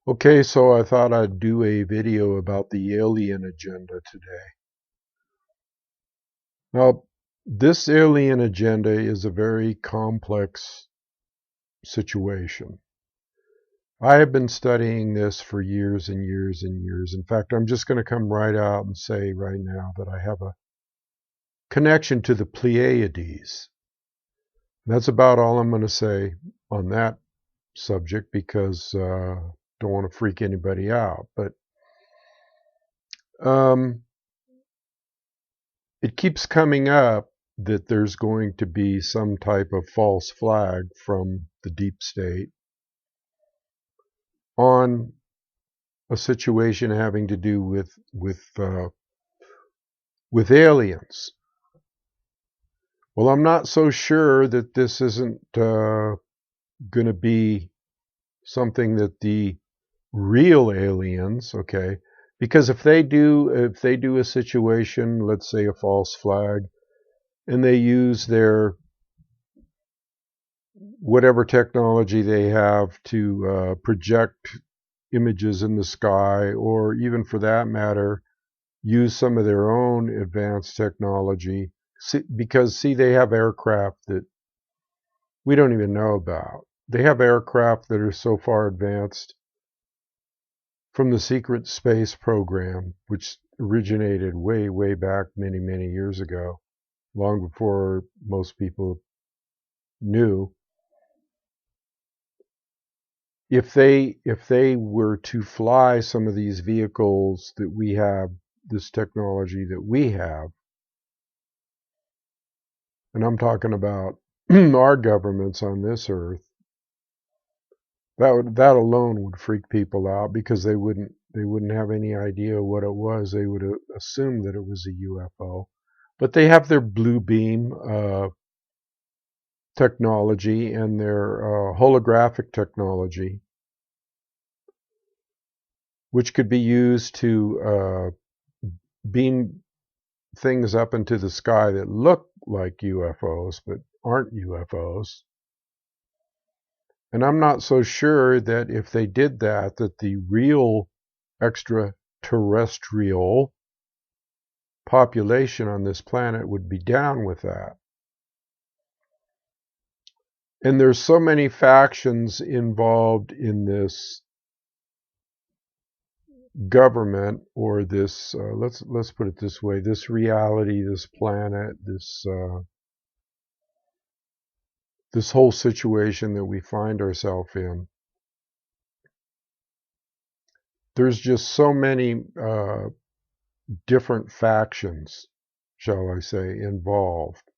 Okay, so I thought I'd do a video about the alien agenda today. Now, this alien agenda is a very complex situation. I have been studying this for years and years and years. In fact, I'm just going to come right out and say right now that I have a connection to the Pleiades. That's about all I'm going to say on that subject because don't want to freak anybody out. But um, it keeps coming up that there's going to be some type of false flag from the deep state on a situation having to do with aliens. Well, I'm not so sure that this isn't going to be something that the real aliens, okay, because if they do a situation, let's say a false flag, and they use their whatever technology they have to project images in the sky, or even for that matter, use some of their own advanced technology. Because, see, they have aircraft that we don't even know about. They have aircraft that are so far advanced from the secret space program, which originated way, way back many, many years ago, long before most people knew. If they were to fly some of these vehicles that we have, this technology that we have, and I'm talking about our governments on this earth, that alone would freak people out because they wouldn't have any idea what it was. They would assume that it was a UFO. But they have their blue beam technology and their holographic technology, which could be used to beam things up into the sky that look like UFOs but aren't UFOs. And I'm not so sure that if they did that, that the real extraterrestrial population on this planet would be down with that. And there's so many factions involved in this government, or this let's put it this way, this reality, this planet, this whole situation that we find ourselves in. There's just so many different factions, shall I say, involved.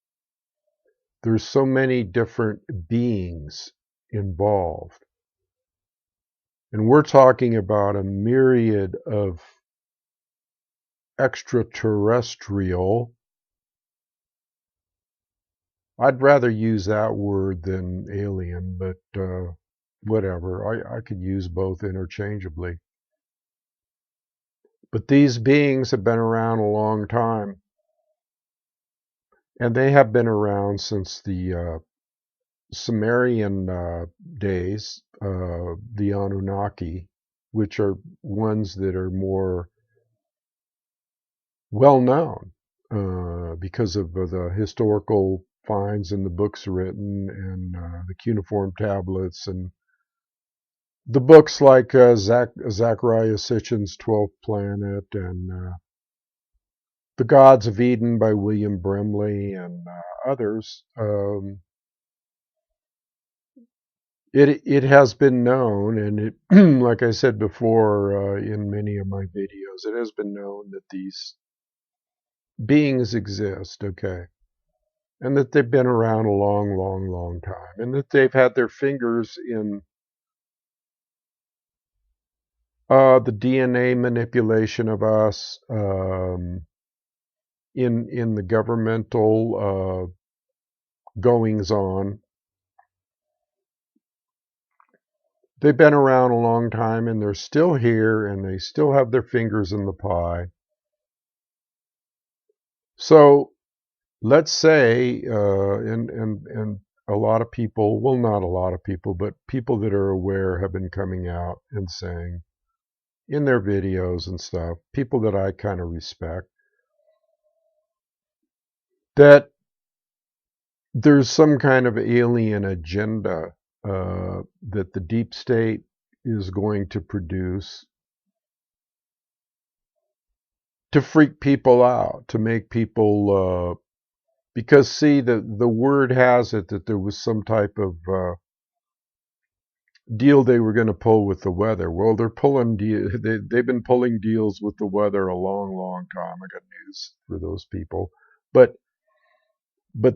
There's so many different beings involved. And we're talking about a myriad of extraterrestrial. I'd rather use that word than alien, but whatever. I could use both interchangeably. But these beings have been around a long time. And they have been around since the Sumerian days, the Anunnaki, which are ones that are more well known because of the historical finds and the books written, and the cuneiform tablets, and the books like Zachariah Sitchin's 12th Planet, and The Gods of Eden by William Brimley, and others. It has been known, and it, like I said before in many of my videos, it has been known that these beings exist, okay, and that they've been around a long, long, long time, and that they've had their fingers in the DNA manipulation of us, in the governmental goings on. They've been around a long time, and they're still here, and they still have their fingers in the pie. So let's say, and a lot of people, well, not a lot of people, but people that are aware have been coming out and saying in their videos and stuff, people that I kind of respect, that there's some kind of alien agenda that the deep state is going to produce to freak people out, to make people, because see, the word has it that there was some type of deal they were going to pull with the weather. Well, they've been pulling deals with the weather a long, long time. I got news for those people, but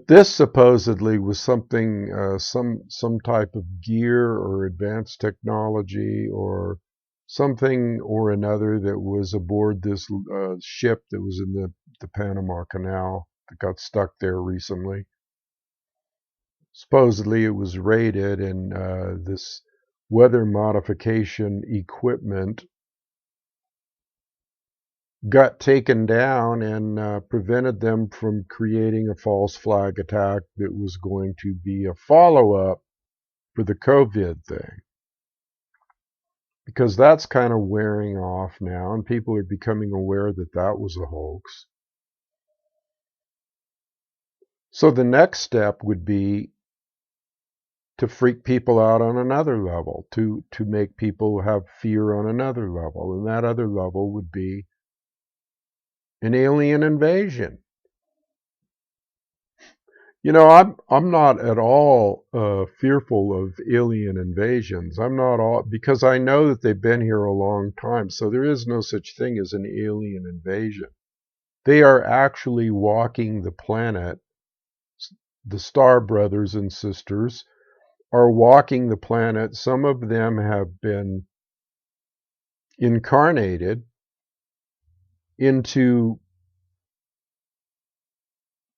this supposedly was something, some type of gear or advanced technology or something or another that was aboard this ship that was in the Panama Canal that got stuck there recently. Supposedly it was raided, and this weather modification equipment got taken down and prevented them from creating a false flag attack that was going to be a follow-up for the COVID thing. Because that's kind of wearing off now, and people are becoming aware that that was a hoax. So the next step would be to freak people out on another level, to make people have fear on another level, and that other level would be an alien invasion. You know, I'm not at all fearful of alien invasions. I'm not all, because I know that they've been here a long time, so there is no such thing as an alien invasion. They are actually walking the planet. The Star brothers and sisters are walking the planet. Some of them have been incarnated into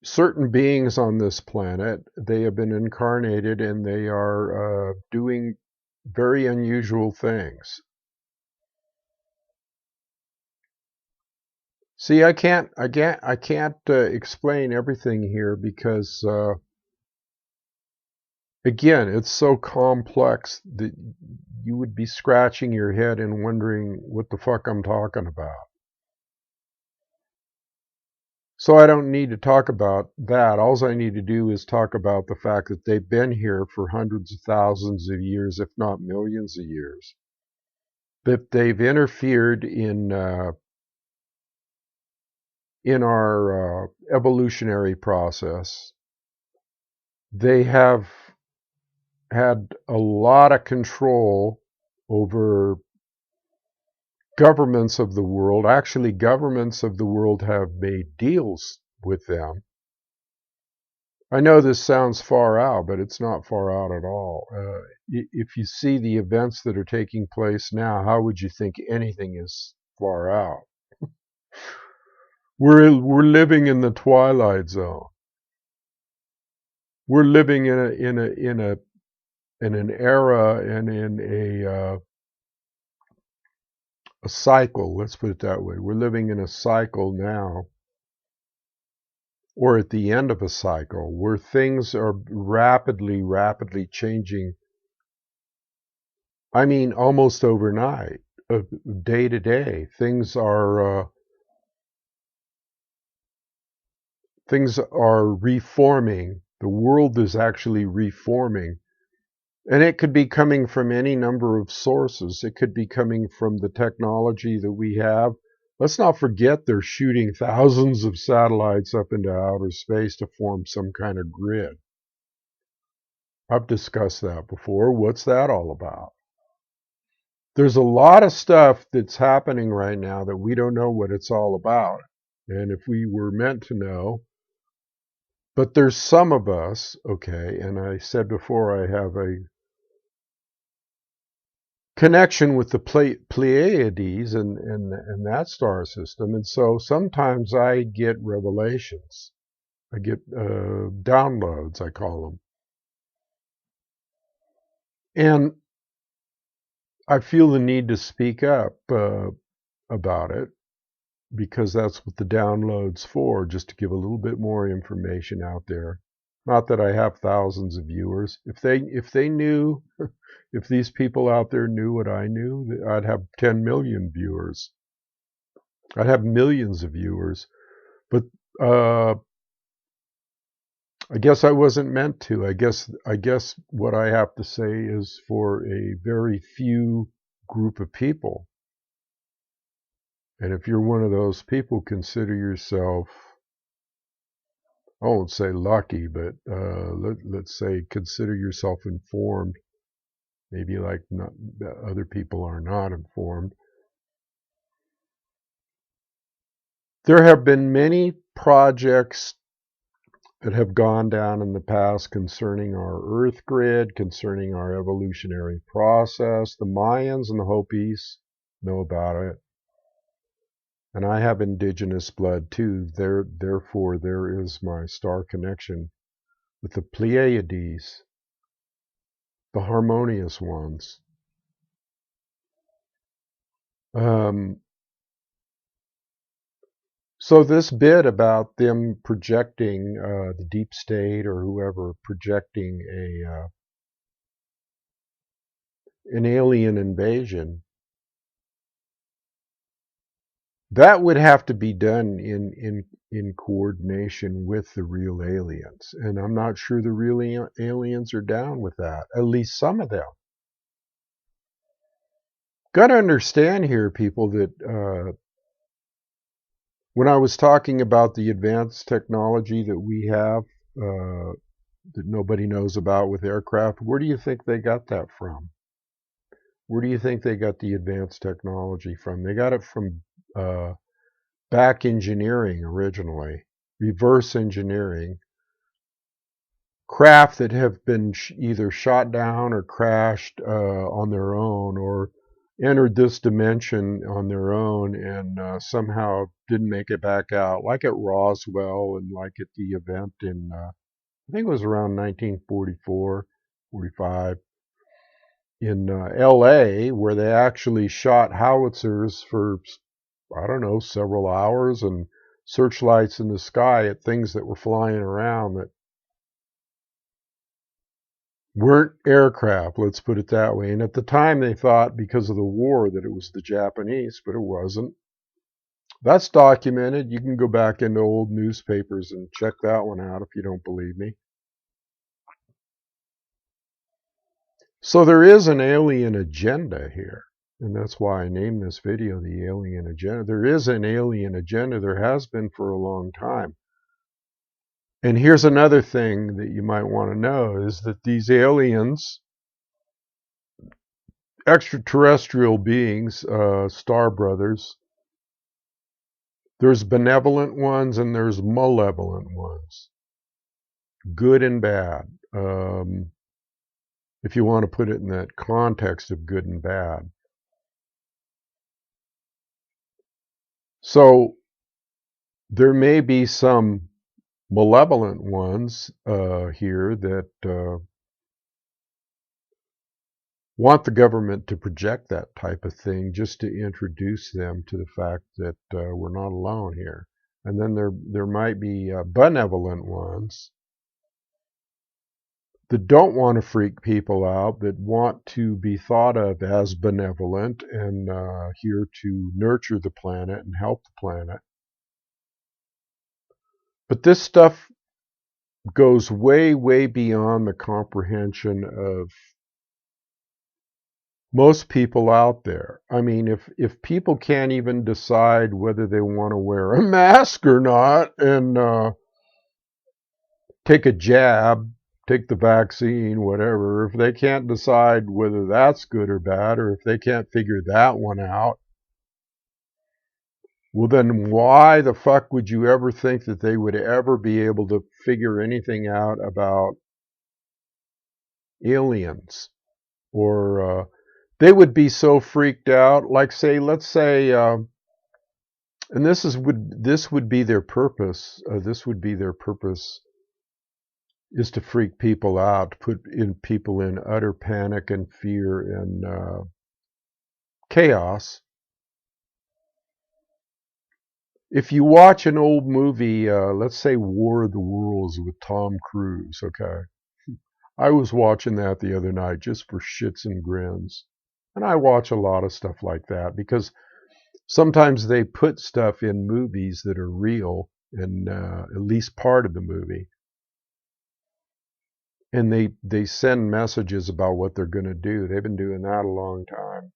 certain beings on this planet. They have been incarnated and they are doing very unusual things. See, I can't explain everything here because again, it's so complex that you would be scratching your head and wondering what the fuck I'm talking about. So I don't need to talk about that. All I need to do is talk about the fact that they've been here for hundreds of thousands of years, if not millions of years. That they've interfered in our evolutionary process. They have had a lot of control over governments of the world. Actually, governments of the world have made deals with them. I know this sounds far out, but it's not far out at all. If you see the events that are taking place now, how would you think anything is far out? We're living in the twilight zone. We're living in an era and in a cycle. Let's put it that way. We're living in a cycle now, or at the end of a cycle, where things are rapidly changing. I mean, almost overnight, day to day, things are reforming. The world is actually reforming. And it could be coming from any number of sources. It could be coming from the technology that we have. Let's not forget they're shooting thousands of satellites up into outer space to form some kind of grid. I've discussed that before. What's that all about? There's a lot of stuff that's happening right now that we don't know what it's all about. And if we were meant to know, but there's some of us, okay, and I said before I have a connection with the Pleiades and that star system, and so sometimes I get revelations. I get downloads, I call them. And I feel the need to speak up about it because that's what the download's for, just to give a little bit more information out there. Not that I have thousands of viewers. If they knew, if these people out there knew what I knew, I'd have 10 million viewers. I'd have millions of viewers. But I guess I wasn't meant to. I guess what I have to say is for a very few group of people. And if you're one of those people, consider yourself, I won't say lucky, but let's say consider yourself informed. Maybe like not, other people are not informed. There have been many projects that have gone down in the past concerning our Earth grid, concerning our evolutionary process. The Mayans and the Hopis know about it. And I have indigenous blood too. Therefore, there is my star connection with the Pleiades, the harmonious ones. So this bit about them projecting the deep state or whoever projecting an alien invasion, that would have to be done in coordination with the real aliens, and I'm not sure the real aliens are down with that. At least some of them. Got to understand here, people, that when I was talking about the advanced technology that we have, that nobody knows about with aircraft, where do you think they got that from? Where do you think they got the advanced technology from? They got it from back engineering originally, reverse engineering. Craft that have been either shot down or crashed on their own, or entered this dimension on their own and somehow didn't make it back out, like at Roswell and like at the event in, I think it was around 1944, 45, in LA, where they actually shot howitzers for, I don't know, several hours and searchlights in the sky at things that were flying around that weren't aircraft, let's put it that way. And at the time they thought, because of the war, that it was the Japanese, but it wasn't. That's documented. You can go back into old newspapers and check that one out if you don't believe me. So there is an alien agenda here. And that's why I named this video the alien agenda. There is an alien agenda. There has been for a long time. And here's another thing that you might want to know is that these aliens, extraterrestrial beings, star brothers, there's benevolent ones and there's malevolent ones. Good and bad. If you want to put it in that context of good and bad. So there may be some malevolent ones here that want the government to project that type of thing just to introduce them to the fact that we're not alone here. And then there might be benevolent ones that don't want to freak people out, that want to be thought of as benevolent and here to nurture the planet and help the planet. But this stuff goes way, way beyond the comprehension of most people out there. I mean, if people can't even decide whether they want to wear a mask or not and take a jab, take the vaccine, whatever, if they can't decide whether that's good or bad, or if they can't figure that one out, well, then why the fuck would you ever think that they would ever be able to figure anything out about aliens? Or they would be so freaked out, like say, let's say, and this would be their purpose. This would be their purpose, is to freak people out, to put people in utter panic and fear and chaos. if you watch an old movie, let's say War of the Worlds with Tom Cruise, okay? I was watching that the other night just for shits and grins. And I watch a lot of stuff like that because sometimes they put stuff in movies that are real in at least part of the movie. And they send messages about what they're going to do. They've been doing that a long time.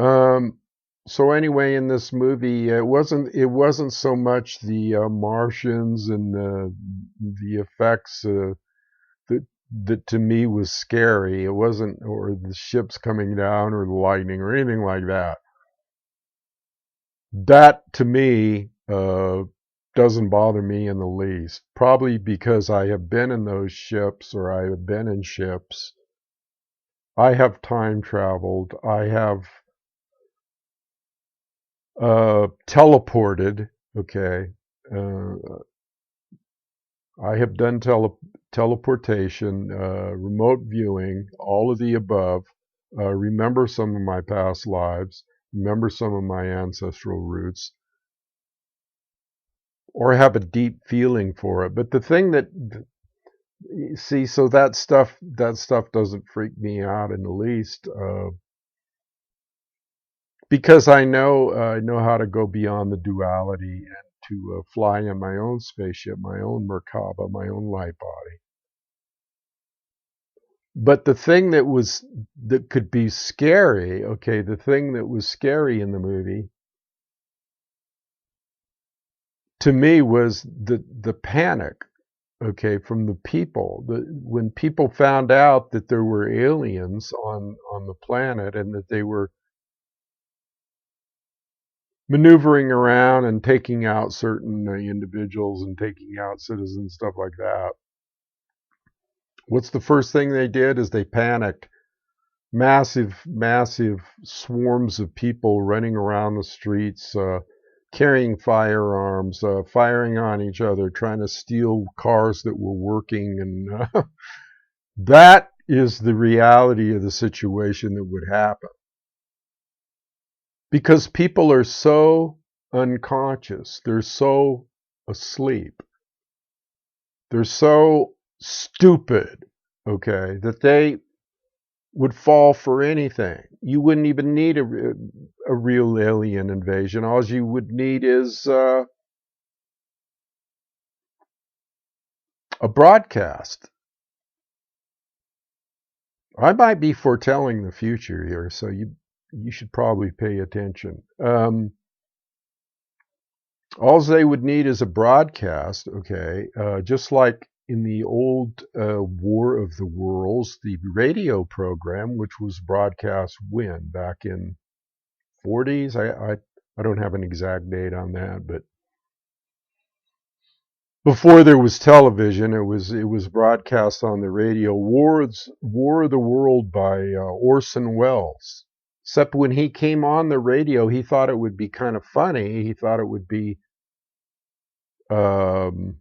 Um, so anyway, in this movie, it wasn't so much the Martians and the effects that that to me was scary. It wasn't, or the ships coming down, or the lightning, or anything like that. That to me doesn't bother me in the least. Probably because I have been in those ships, or I have been in ships. I have time traveled. I have teleported. Okay. Uh, I have done teleportation, remote viewing, all of the above. Remember some of my past lives, remember some of my ancestral roots, or have a deep feeling for it. But the thing that, see, so that stuff doesn't freak me out in the least, because I know how to go beyond the duality and to fly in my own spaceship, my own Merkaba, my own light body. But the thing that could be scary, okay, the thing that was scary in the movie to me was the panic, okay, from the people. When people found out that there were aliens on the planet and that they were maneuvering around and taking out certain individuals and taking out citizens, stuff like that. What's the first thing they did is they panicked. Massive swarms of people running around the streets, carrying firearms, firing on each other, trying to steal cars that were working. And that is the reality of the situation that would happen. Because people are so unconscious, they're so asleep, they're so stupid, okay, that they would fall for anything. You wouldn't even need a real alien invasion. All you would need is a broadcast. I might be foretelling the future here, so you should probably pay attention. All they would need is a broadcast, okay? Just like in the old War of the Worlds, the radio program, which was broadcast when back in 40s. I don't have an exact date on that, but before there was television, it was broadcast on the radio. War of the World by Orson Welles. Except when he came on the radio, he thought it would be kind of funny. He thought it would be um,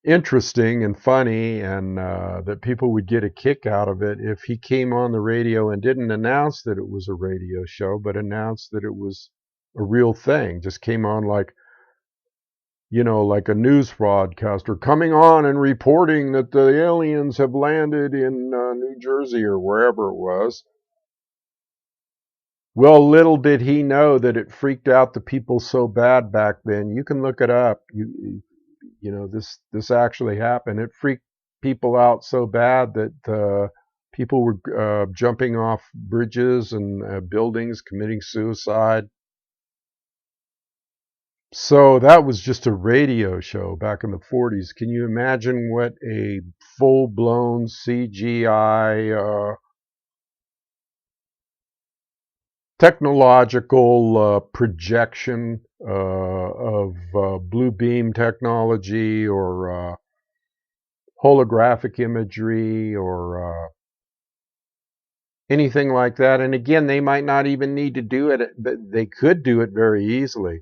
interesting and funny, and that people would get a kick out of it if he came on the radio and didn't announce that it was a radio show, but announced that it was a real thing. Just came on like a news broadcaster coming on and reporting that the aliens have landed in New Jersey or wherever it was. Well, little did he know that it freaked out the people so bad back then. You can look it up. This actually happened. It freaked people out so bad that people were jumping off bridges and buildings, committing suicide. So that was just a radio show back in the 40s. Can you imagine what a full-blown CGI technological projection of blue beam technology or holographic imagery or anything like that? And again, they might not even need to do it, but they could do it very easily.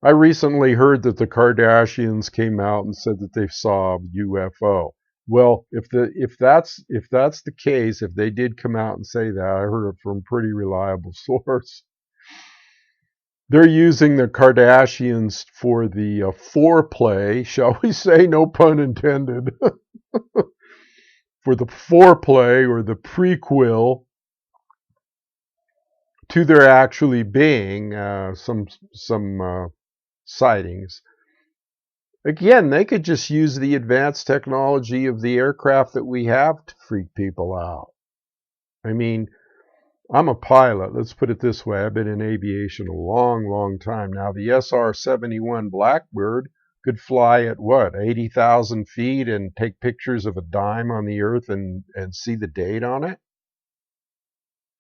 I recently heard that the Kardashians came out and said that they saw a UFO. Well, if that's the case, if they did come out and say that, I heard it from a pretty reliable source. They're using the Kardashians for the foreplay, shall we say, no pun intended, for the foreplay or the prequel to there actually being some sightings. Again, they could just use the advanced technology of the aircraft that we have to freak people out. I mean, I'm a pilot. Let's put it this way. I've been in aviation a long, long time now. The SR-71 Blackbird could fly at what, 80,000 feet and take pictures of a dime on the earth and see the date on it?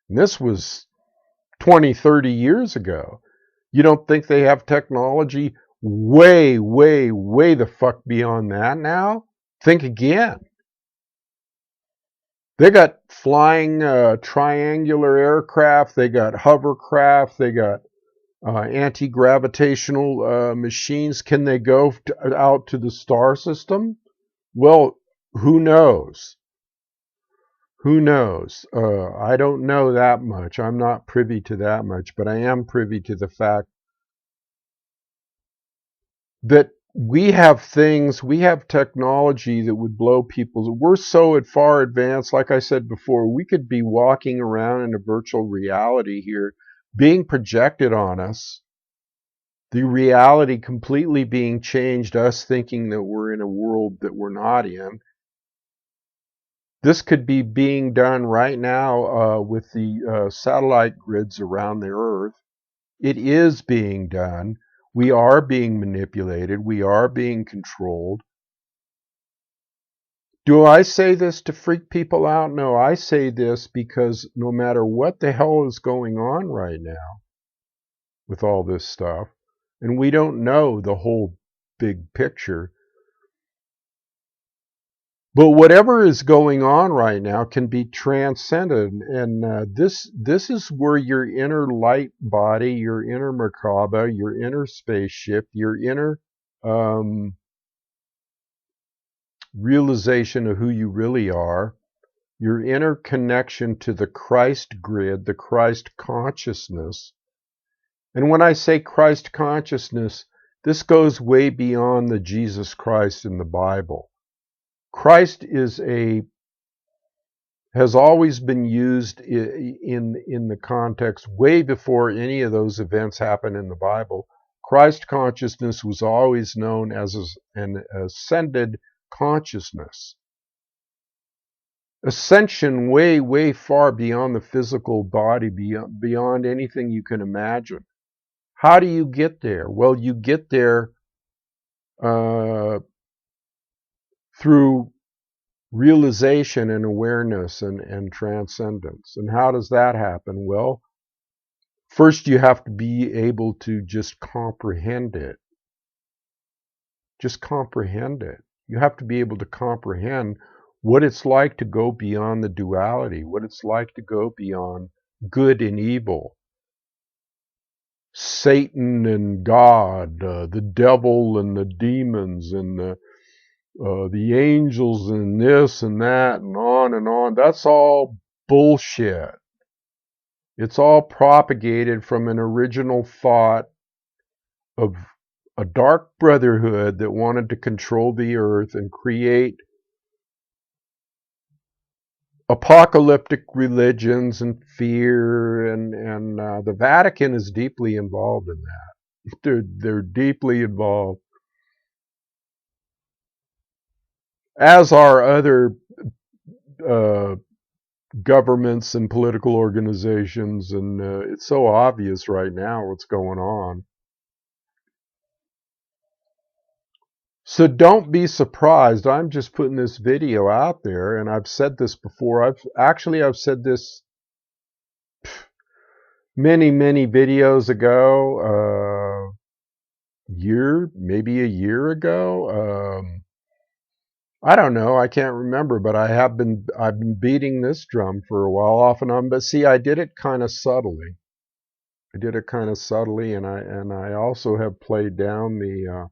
And this was 20, 30 years ago. You don't think they have technology way, way, way the fuck beyond that now? Think again. They got flying triangular aircraft. They got hovercraft. They got anti-gravitational machines. Can they go out to the star system? Well, who knows? Who knows? I don't know that much. I'm not privy to that much, but I am privy to the fact that we have things, we have technology that would blow people's. We're so far advanced, like I said before, we could be walking around in a virtual reality here, being projected on us, the reality completely being changed, us thinking that we're in a world that we're not in. This could be being done right now with the satellite grids around the Earth. It is being done. We are being manipulated. We are being controlled. Do I say this to freak people out? No, I say this because no matter what the hell is going on right now with all this stuff, and we don't know the whole big picture, but whatever is going on right now can be transcended, and this is where your inner light body, your inner Merkaba, your inner spaceship, your inner realization of who you really are, your inner connection to the Christ grid, the Christ consciousness. And when I say Christ consciousness, this goes way beyond the Jesus Christ in the Bible. Christ has always been used in the context way before any of those events happened in the Bible. Christ consciousness was always known as an ascended consciousness. Ascension way, way far beyond the physical body, beyond anything you can imagine. How do you get there? Well, you get there through realization and awareness and transcendence. And how does that happen? Well, first you have to be able to just comprehend it. Just comprehend it. You have to be able to comprehend what it's like to go beyond the duality, what it's like to go beyond good and evil, Satan and God, the devil and the demons, and the angels and this and that and on and on. That's all bullshit. It's all propagated from an original thought of a dark brotherhood that wanted to control the earth and create apocalyptic religions and fear, and the Vatican is deeply involved in that. They're deeply involved, as are other uh, governments and political organizations, and it's so obvious right now what's going on. So don't be surprised. I'm just putting this video out there, and I've said this before. I've said this many, many videos ago, maybe a year ago. I don't know. I can't remember, but I've been beating this drum for a while, off and on. But see, I did it kind of subtly. And I also have played down the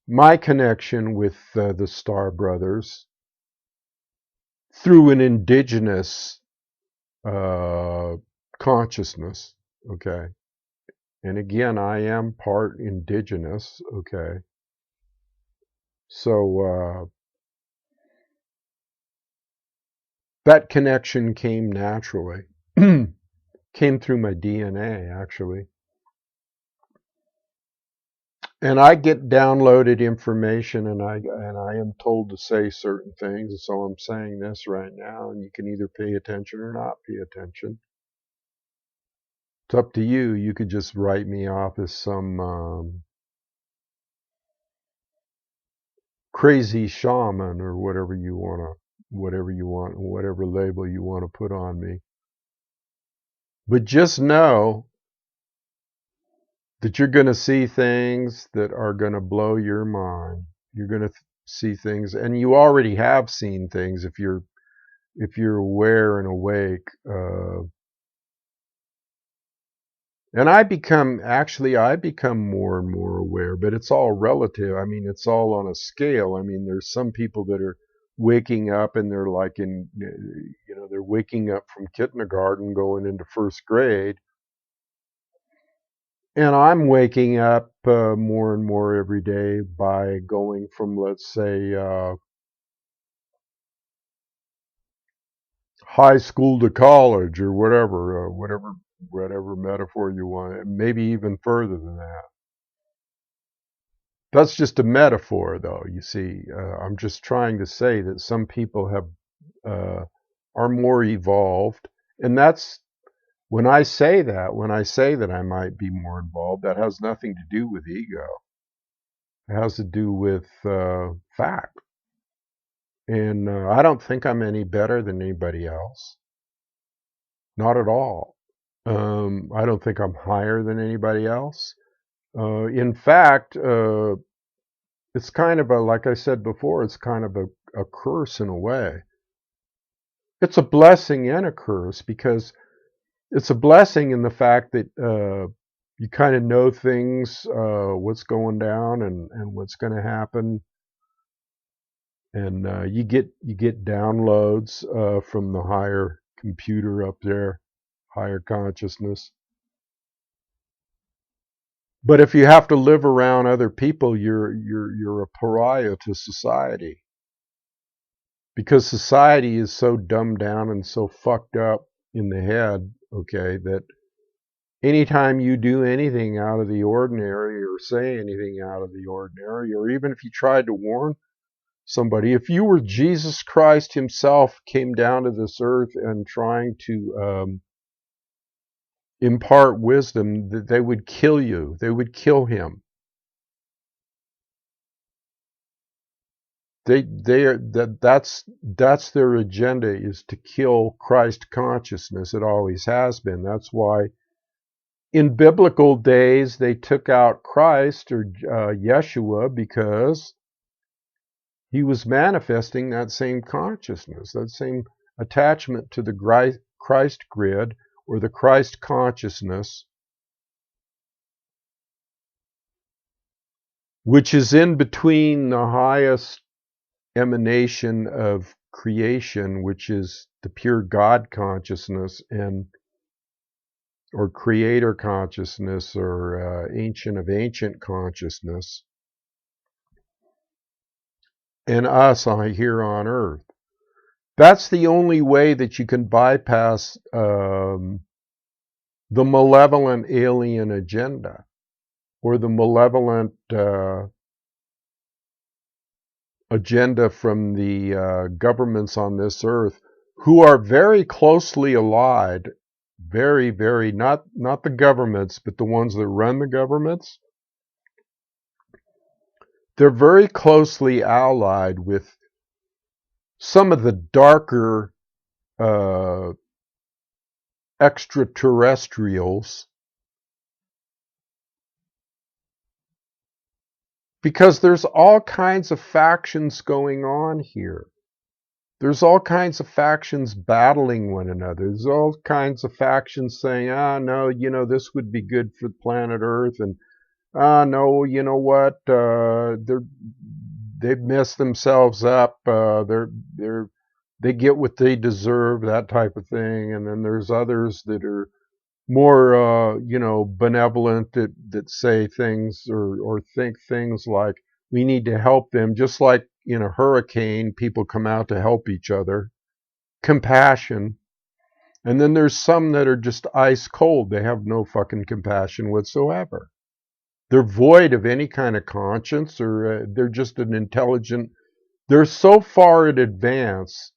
my connection with the Star Brothers through an indigenous consciousness. Okay, And again, I am part indigenous, okay? So that connection came naturally. Came through my DNA, actually. And I get downloaded information, and I am told to say certain things, and so I'm saying this right now, and you can either pay attention or not pay attention. It's up to you. You could just write me off as some crazy shaman or whatever you want, whatever label you want to put on me. But just know that you're going to see things that are going to blow your mind. You're going to see things, and you already have seen things if you're aware and awake. And I become more and more aware, but it's all relative. I mean, it's all on a scale. I mean, there's some people that are waking up and they're like they're waking up from kindergarten going into first grade. And I'm waking up more and more every day by going from, let's say, high school to college or whatever metaphor you want, maybe even further than that. That's just a metaphor, though. You see, I'm just trying to say that some people are more evolved, and that's when I say that I might be more involved. That has nothing to do with ego. It has to do with fact. And I don't think I'm any better than anybody else. Not at all. I don't think I'm higher than anybody else. In fact, it's kind of like I said before, it's kind of a curse in a way. It's a blessing and a curse, because it's a blessing in the fact that you kind of know things, what's going down and what's going to happen. And you get downloads from the higher computer up there, higher consciousness. But if you have to live around other people, you're a pariah to society, because society is so dumbed down and so fucked up in the head, okay, that anytime you do anything out of the ordinary or say anything out of the ordinary, or even if you tried to warn somebody, if you were Jesus Christ himself came down to this earth and trying to impart wisdom, that they would kill you. They would kill him. That's their agenda, is to kill Christ consciousness. It always has been. That's why in biblical days they took out Christ or Yeshua, because he was manifesting that same consciousness, that same attachment to the Christ grid or the Christ consciousness, which is in between the highest emanation of creation, which is the pure God consciousness, or creator consciousness, or ancient of ancient consciousness, and us here on earth. That's the only way that you can bypass the malevolent alien agenda, or the malevolent agenda from the governments on this earth, who are very closely allied, very, not the governments, but the ones that run the governments. They're very closely allied with some of the darker extraterrestrials, because there's all kinds of factions going on here. There's all kinds of factions battling one another. There's all kinds of factions saying, no, this would be good for planet Earth, and no, you know what, they've messed themselves up. They get what they deserve, that type of thing. And then there's others that are more benevolent, that say things or think things like we need to help them, just like in a hurricane people come out to help each other. Compassion. And then there's some that are just ice cold. They have no fucking compassion whatsoever. They're void of any kind of conscience, or they're just an intelligent. They're so far in advance,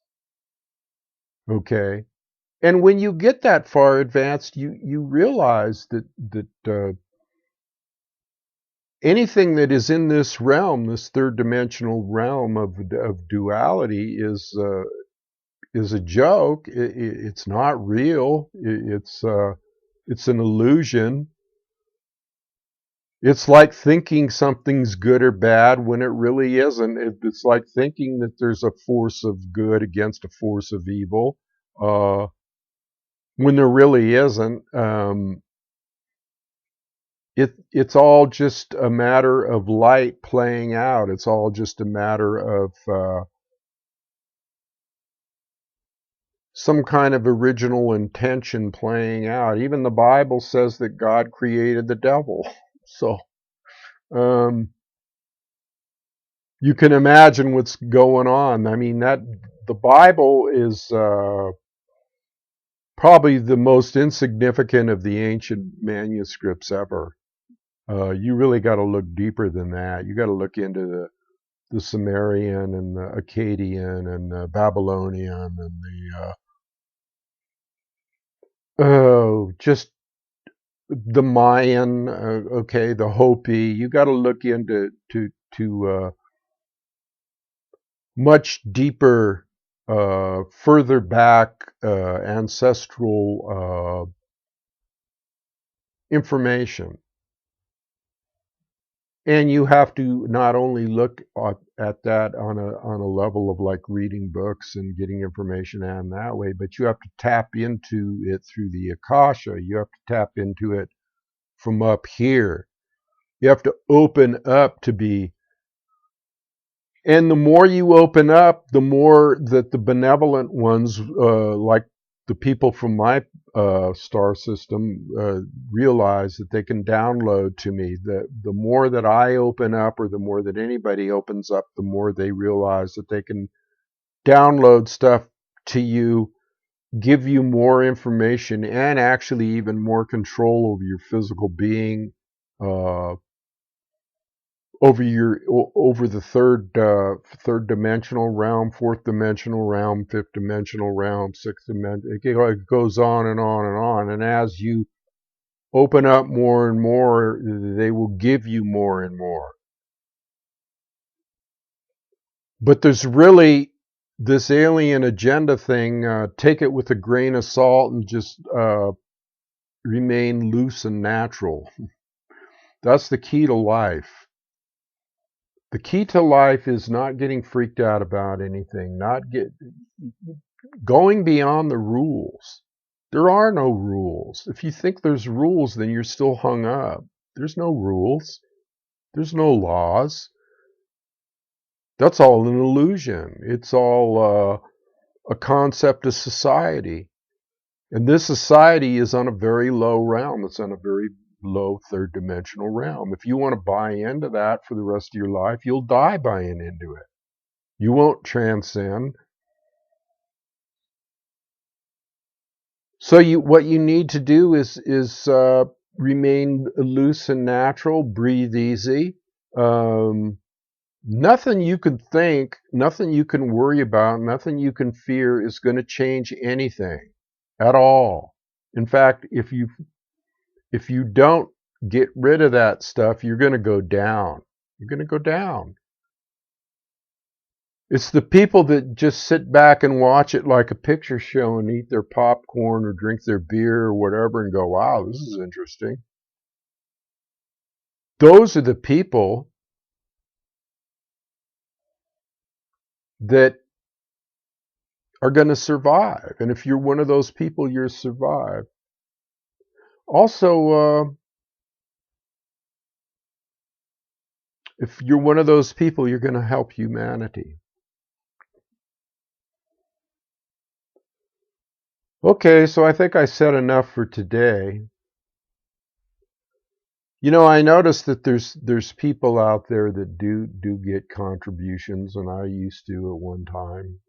okay? And when you get that far advanced, you realize that anything that is in this realm, this third dimensional realm of duality, is a joke. It's not real. It's an illusion. It's like thinking something's good or bad when it really isn't. It's like thinking that there's a force of good against a force of evil, uh, when there really isn't. It's all just a matter of light playing out. It's all just a matter of some kind of original intention playing out. Even the Bible says that God created the devil. So um, you can imagine what's going on. I mean, that the Bible is probably the most insignificant of the ancient manuscripts ever. You really got to look deeper than that. You got to look into the Sumerian and the Akkadian and the Babylonian and just the Mayan, okay, the Hopi. You got to look into to much deeper, further back ancestral information. And you have to not only look at that on a level of like reading books and getting information in that way, but you have to tap into it through the Akasha. You have to tap into it from up here. You have to open up to be. And the more you open up, the more that the benevolent ones, like the people from my star system, realize that they can download to me. The more that I open up, or the more that anybody opens up, the more they realize that they can download stuff to you, give you more information, and actually even more control over your physical being, uh, over the third dimensional realm, fourth dimensional realm, fifth dimensional realm, sixth dimension. It goes on and on and on. And as you open up more and more, they will give you more and more. But there's really this alien agenda thing. Take it with a grain of salt and just remain loose and natural. That's the key to life. The key to life is not getting freaked out about anything, not going beyond the rules. There are no rules. If you think there's rules, then you're still hung up. There's no rules. There's no laws. That's all an illusion. It's all a concept of society. And this society is on a very low realm. It's on a very low third dimensional realm. If you want to buy into that for the rest of your life, you'll die buying into it. You won't transcend. So what you need to do is remain loose and natural, breathe easy. Um, Nothing you can think, nothing you can worry about, nothing you can fear is going to change anything at all. In fact, if you don't get rid of that stuff, you're going to go down. You're going to go down. It's the people that just sit back and watch it like a picture show and eat their popcorn or drink their beer or whatever and go, wow, this is interesting. Those are the people that are going to survive. And if you're one of those people, you'll survive. Also, if you're one of those people, you're going to help humanity. Okay, so I think I said enough for today. I noticed that there's people out there that do get contributions, and I used to at one time.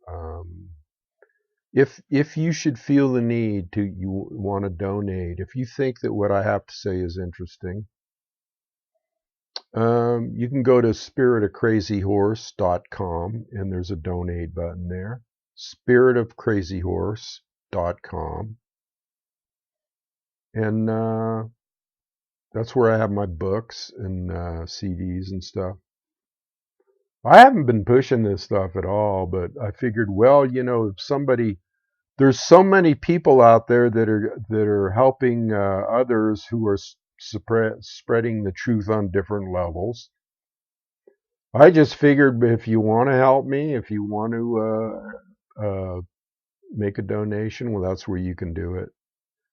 If you should feel the need to you want to donate, if you think that what I have to say is interesting, you can go to spiritofcrazyhorse.com and there's a donate button there. Spiritofcrazyhorse.com, and that's where I have my books and CDs and stuff. I haven't been pushing this stuff at all, but I figured, well, if somebody, there's so many people out there that are helping others who are spreading the truth on different levels. I just figured if you want to help me, if you want to make a donation, well, that's where you can do it.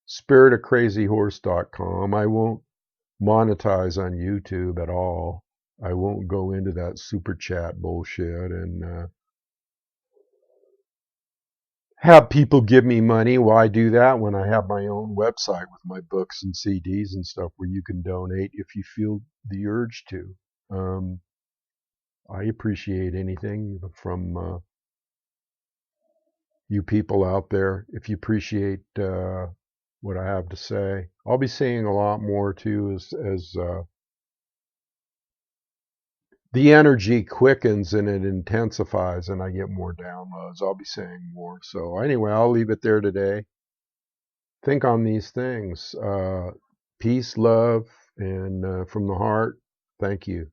Spiritofcrazyhorse.com. I won't monetize on YouTube at all. I won't go into that super chat bullshit and have people give me money. Why do that when I have my own website with my books and CDs and stuff where you can donate if you feel the urge to? Um, I appreciate anything from you people out there. If you appreciate what I have to say, I'll be saying a lot more too as the energy quickens and it intensifies and I get more downloads. I'll be saying more. So anyway, I'll leave it there today. Think on these things. Peace, love, and from the heart, thank you.